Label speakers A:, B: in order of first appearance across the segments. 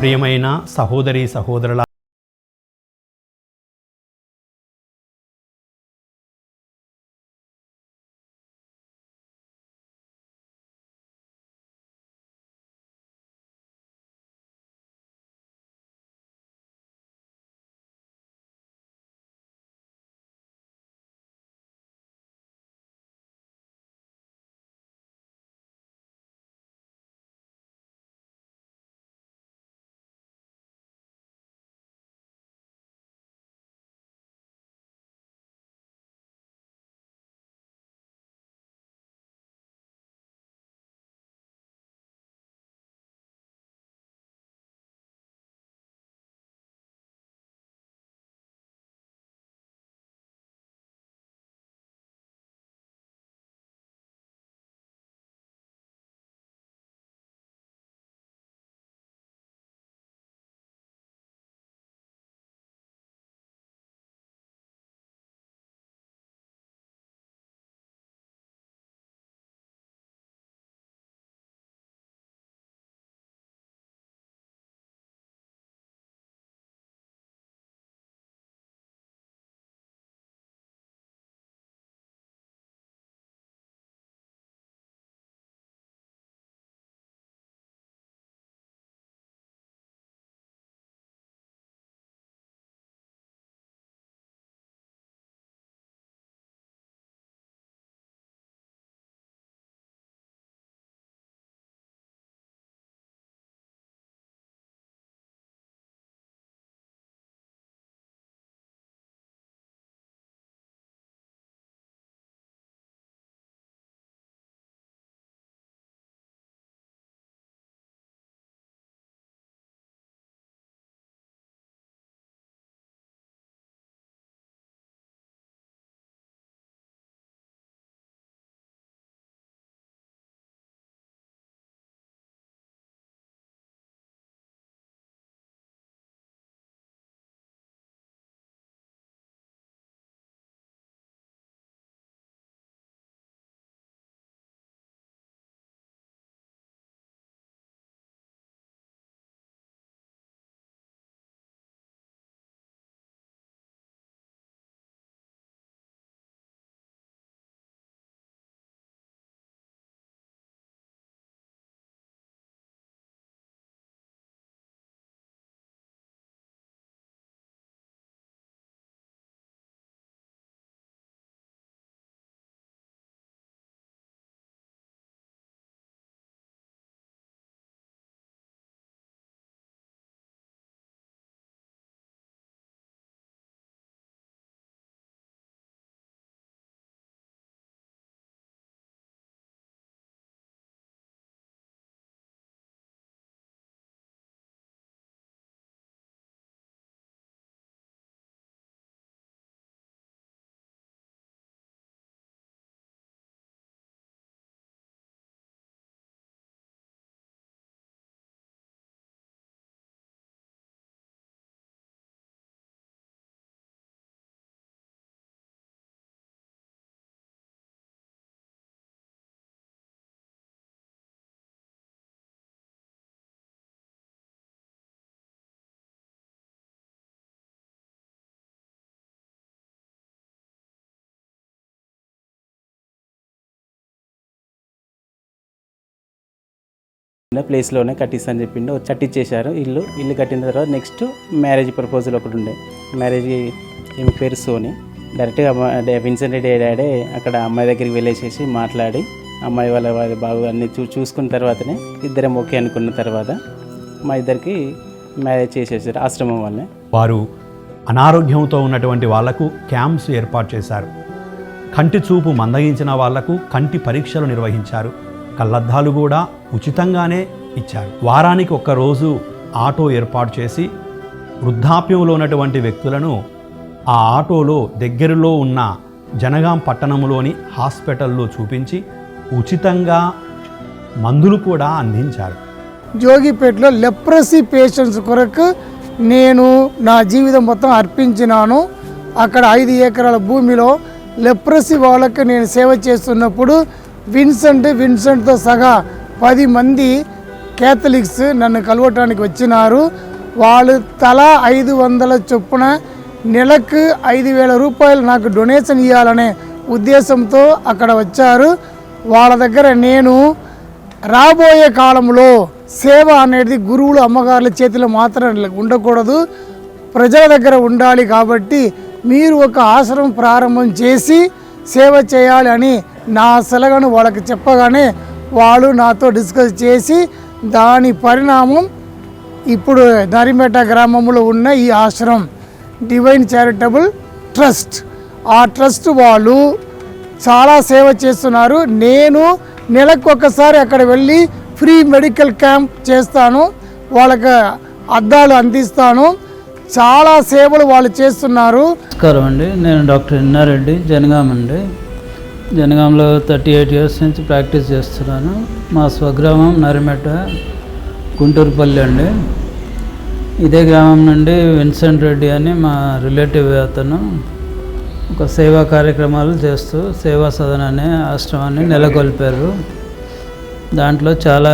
A: ప్రియమైన సహోదరి సహోదరుల
B: ప్లేస్లోనే కట్టిస్తాను చెప్పిండు. కట్టించేశారు. ఇల్లు కట్టిన తర్వాత నెక్స్ట్ మ్యారేజ్ ప్రపోజల్ ఒకటి ఉండే. మ్యారేజ్ ఈమె పేరు సోని. డైరెక్ట్గా విన్సెంట్ రెడ్డి డాడీ అక్కడ అమ్మాయి దగ్గరికి వెళ్ళేసేసి మాట్లాడి అమ్మాయి వాళ్ళ బాగా అన్ని చూసుకున్న తర్వాతనే ఇద్దరం ఓకే అనుకున్న తర్వాత మా ఇద్దరికి మ్యారేజ్ చేసేసారు ఆశ్రమం వాళ్ళే.
A: వారు అనారోగ్యంతో ఉన్నటువంటి వాళ్లకు క్యాంప్స్ ఏర్పాటు చేశారు. కంటి చూపు మందగించిన వాళ్లకు కంటి పరీక్షలు నిర్వహించారు. కళ్ళద్దాలు కూడా ఉచితంగానే ఇచ్చారు. వారానికి ఒక్కరోజు ఆటో ఏర్పాటు చేసి వృద్ధాప్యంలో ఉన్నటువంటి వ్యక్తులను ఆ ఆటోలో దగ్గరలో ఉన్న జనగాం పట్టణంలోని హాస్పిటల్లో చూపించి ఉచితంగా మందులు కూడా అందించారు.
C: జోగిపేటలో లెప్రసీ పేషెంట్స్ కొరకు నేను నా జీవితం మొత్తం అర్పించినాను. అక్కడ 5 ఎకరాల భూమిలో లెప్రసీ వాళ్ళకి నేను సేవ చేస్తున్నప్పుడు విన్సెంట్తో సహా 10 మంది క్యాథలిక్స్ నన్ను కలవటానికి వచ్చినారు. వాళ్ళు తలా 500 చొప్పున నెలకు 5,000 రూపాయలు నాకు డొనేషన్ ఇవ్వాలనే ఉద్దేశంతో అక్కడ వచ్చారు. వాళ్ళ దగ్గర నేను రాబోయే కాలంలో సేవ అనేది గురువులు అమ్మగారుల చేతిలో మాత్రం ఉండకూడదు, ప్రజల దగ్గర ఉండాలి. కాబట్టి మీరు ఒక ఆశ్రమం ప్రారంభం చేసి సేవ చేయాలి అని నా సలహాను వాళ్ళకి చెప్పగానే వాళ్ళు నాతో డిస్కస్ చేసి దాని పరిణామం ఇప్పుడు నరిమేట గ్రామంలో ఉన్న ఈ ఆశ్రమం డివైన్ చారిటబుల్ ట్రస్ట్. ఆ ట్రస్ట్ వాళ్ళు చాలా సేవ చేస్తున్నారు. నేను నెలకు ఒకసారి అక్కడ వెళ్ళి ఫ్రీ మెడికల్ క్యాంప్ చేస్తాను, వాళ్ళకి అద్దాలు అందిస్తాను. చాలా సేవలు వాళ్ళు చేస్తున్నారు.
D: నమస్కారం అండి, నేను డాక్టర్ ఎన్నారెడ్డి, జనగాం అండి. జనగాంలో 38 ఇయర్స్ నుంచి ప్రాక్టీస్ చేస్తున్నాను. మా స్వగ్రామం నరిమెట, గుంటూరుపల్లి అండి. ఇదే గ్రామం నుండి విన్సెంట్ రెడ్డి అని మా రిలేటివ్ అతను ఒక సేవా కార్యక్రమాలు చేస్తూ సేవా సదన్ అనే ఆశ్రమాన్ని నెలకొల్పారు. దాంట్లో చాలా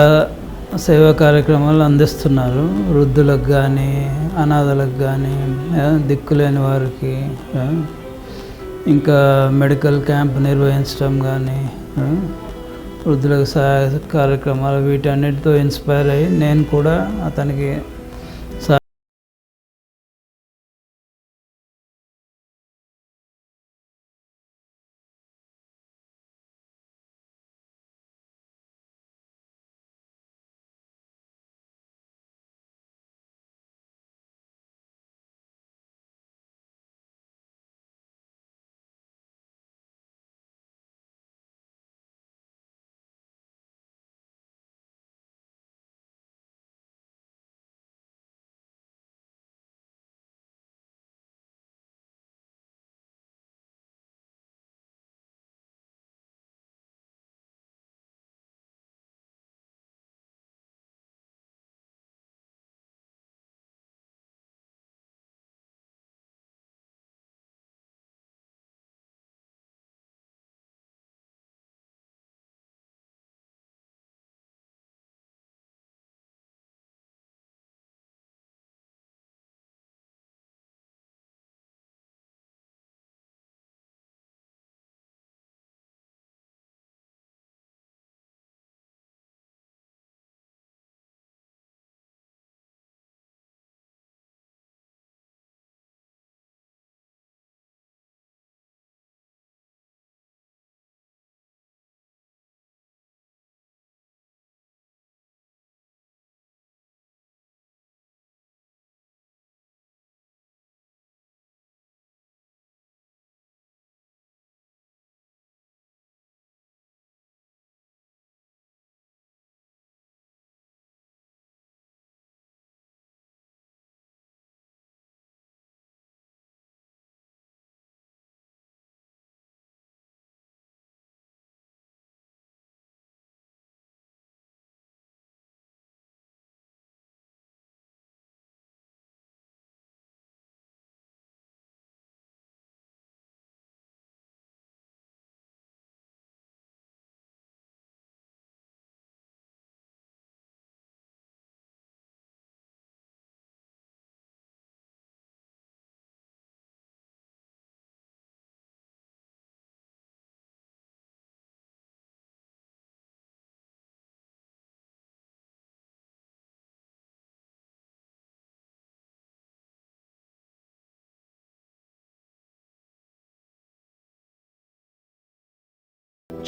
D: సేవా కార్యక్రమాలు అందిస్తున్నారు. వృద్ధులకు కానీ, అనాథలకు కానీ, దిక్కులేని వారికి, ఇంకా మెడికల్ క్యాంప్ నిర్వహించడం కానీ, వృద్ధులకు సహాయ కార్యక్రమాలు, వీటన్నిటితో ఇన్స్పైర్ అయ్యి నేను కూడా అతనికి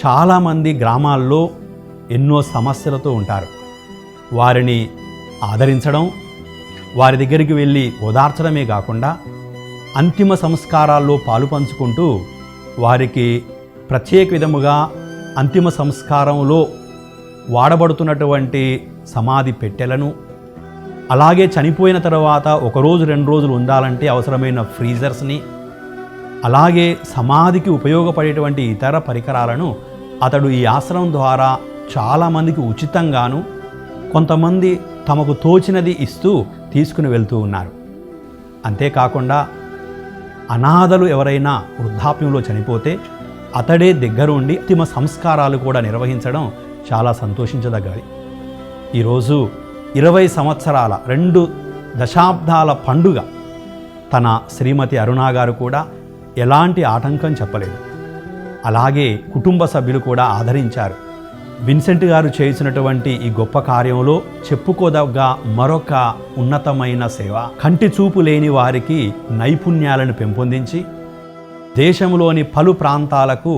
A: చాలామంది గ్రామాల్లో ఎన్నో సమస్యలతో ఉంటారు. వారిని ఆదరించడం, వారి దగ్గరికి వెళ్ళి ఓదార్చడమే కాకుండా అంతిమ సంస్కారాల్లో పాలు పంచుకుంటూ వారికి ప్రత్యేక విధముగా అంతిమ సంస్కారంలో వాడబడుతున్నటువంటి సమాధి పెట్టెలను, అలాగే చనిపోయిన తర్వాత 1 రోజు 2 రోజులు ఉండాలంటే అవసరమైన ఫ్రీజర్స్ని, అలాగే సమాధికి ఉపయోగపడేటువంటి ఇతర పరికరాలను అతడు ఈ ఆశ్రమం ద్వారా చాలామందికి ఉచితంగాను, కొంతమంది తమకు తోచినది ఇస్తూ తీసుకుని వెళ్తూ ఉన్నారు. అంతేకాకుండా అనాథలు ఎవరైనా వృద్ధాప్యంలో చనిపోతే అతడే దగ్గరుండి అంతిమ సంస్కారాలు కూడా నిర్వహించడం చాలా సంతోషించదగ్గది. ఈరోజు 20 సంవత్సరాల 2 దశాబ్దాల పండుగ తన శ్రీమతి అరుణ గారు కూడా ఎలాంటి ఆటంకం చెప్పలేదు. అలాగే కుటుంబ సభ్యులు కూడా ఆదరించారు. విన్సెంట్ గారు చేసినటువంటి ఈ గొప్ప కార్యంలో చెప్పుకోదగ్గ మరొక ఉన్నతమైన సేవ, కంటి చూపు లేని వారికి నైపుణ్యాలను పెంపొందించి దేశంలోని పలు ప్రాంతాలకు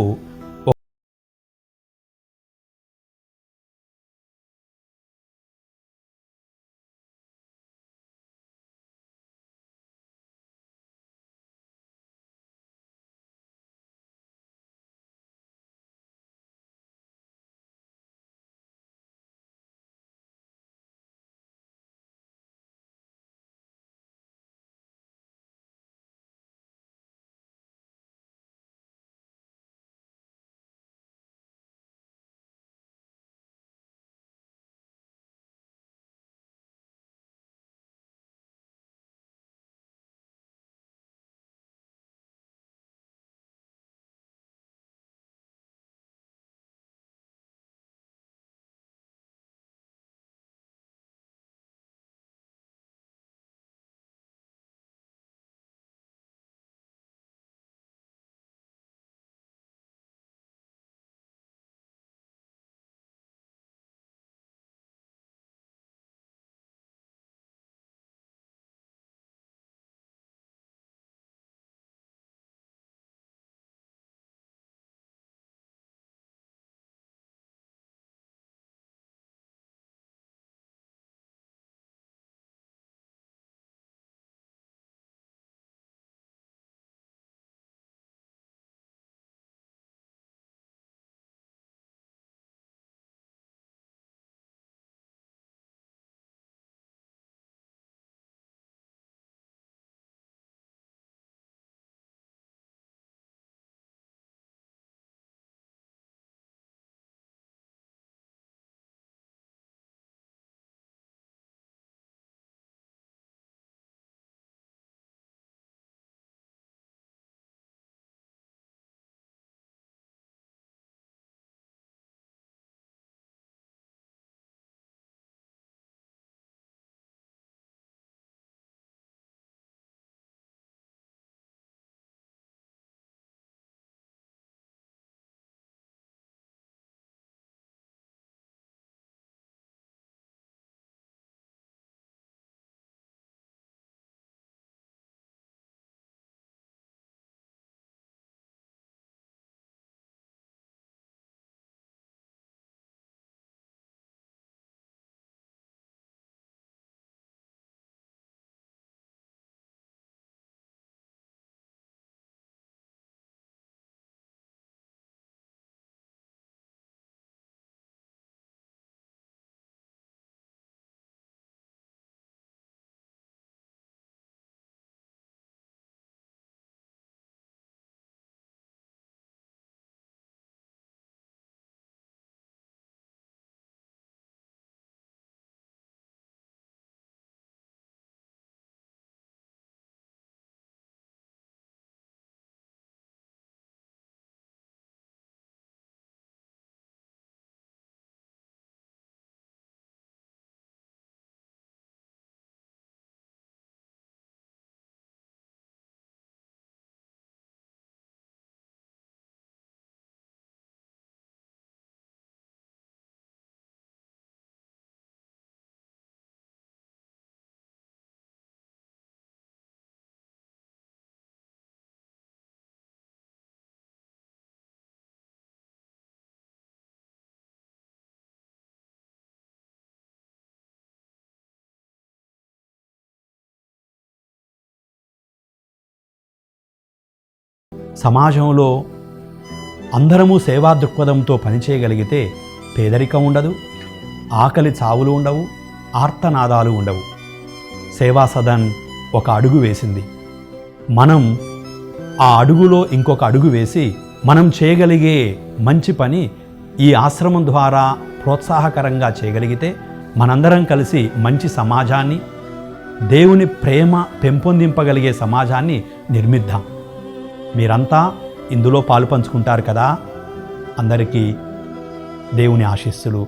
A: సమాజంలో అందరము సేవా దృక్పథంతో పనిచేయగలిగితే పేదరికం ఉండదు, ఆకలి చావులు ఉండవు, ఆర్తనాదాలు ఉండవు. సేవా సదన్ ఒక అడుగు వేసింది. మనం ఆ అడుగులో ఇంకొక అడుగు వేసి మనం చేయగలిగే మంచి పని ఈ ఆశ్రమం ద్వారా ప్రోత్సాహకరంగా చేయగలిగితే మనందరం కలిసి మంచి సమాజాన్ని, దేవుని ప్రేమ పెంపొందింపగలిగే సమాజాన్ని నిర్మిద్దాం. మీరంతా ఇందులో పాలు పంచుకుంటారు కదా. అందరికీ దేవుని ఆశీస్సులు.